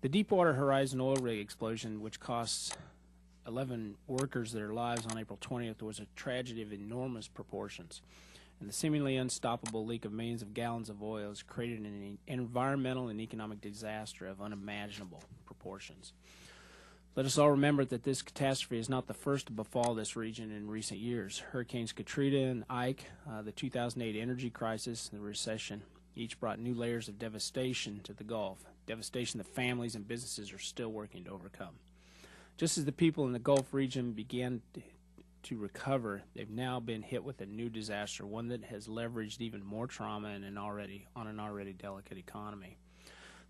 The Deepwater Horizon oil rig explosion, which costs 11 workers their lives on April 20th, was a tragedy of enormous proportions. And the seemingly unstoppable leak of millions of gallons of oil has created an environmental and economic disaster of unimaginable proportions. Let us all remember that this catastrophe is not the first to befall this region in recent years. Hurricanes Katrina and Ike, the 2008 energy crisis, and the recession each brought new layers of devastation to the Gulf, devastation that families and businesses are still working to overcome. Just as the people in the Gulf region began to recover, they've now been hit with a new disaster, one that has leveraged even more trauma on an already delicate economy.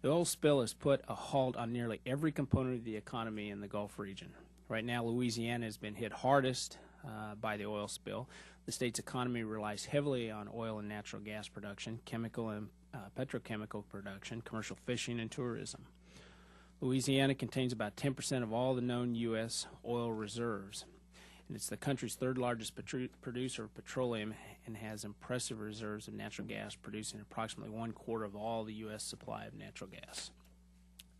The oil spill has put a halt on nearly every component of the economy in the Gulf region. Right now, Louisiana has been hit hardest by the oil spill. The state's economy relies heavily on oil and natural gas production, chemical and petrochemical production, commercial fishing, and tourism. Louisiana contains about 10% of all the known U.S. oil reserves, and it's the country's third largest producer of petroleum and has impressive reserves of natural gas, producing approximately 1/4 of all the U.S. supply of natural gas.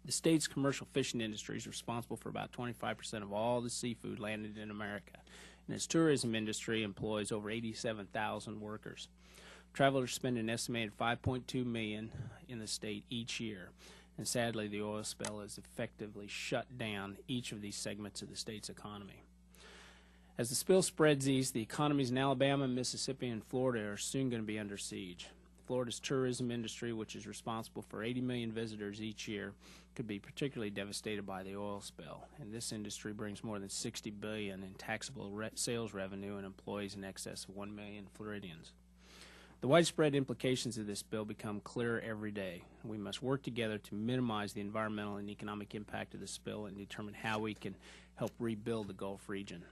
The state's commercial fishing industry is responsible for about 25% of all the seafood landed in America, and its tourism industry employs over 87,000 workers. Travelers spend an estimated $5.2 million in the state each year, and sadly the oil spill has effectively shut down each of these segments of the state's economy. As the spill spreads east, the economies in Alabama, Mississippi, and Florida are soon going to be under siege. Florida's tourism industry, which is responsible for 80 million visitors each year, could be particularly devastated by the oil spill, and this industry brings more than $60 billion in taxable sales revenue and employs in excess of 1 million Floridians. The widespread implications of this bill become clearer every day. We must work together to minimize the environmental and economic impact of the spill and determine how we can help rebuild the Gulf region.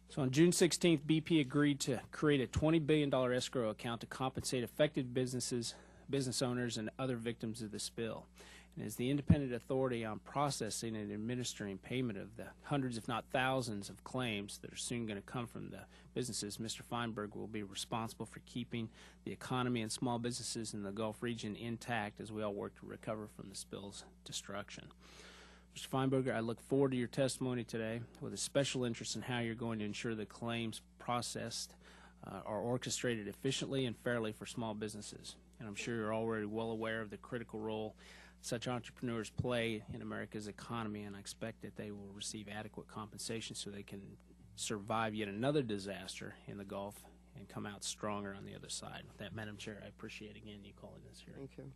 So on June 16th, BP agreed to create a $20 billion escrow account to compensate affected business owners, and other victims of the spill. And as the independent authority on processing and administering payment of the hundreds, if not thousands, of claims that are soon going to come from the businesses, Mr. Feinberg will be responsible for keeping the economy and small businesses in the Gulf region intact as we all work to recover from the spill's destruction. Mr. Feinberger, I look forward to your testimony today with a special interest in how you're going to ensure the claims processed are orchestrated efficiently and fairly for small businesses. And I'm sure you're already well aware of the critical role such entrepreneurs play in America's economy, and I expect that they will receive adequate compensation so they can survive yet another disaster in the Gulf and come out stronger on the other side. With that, Madam Chair, I appreciate again you calling this hearing. Thank you.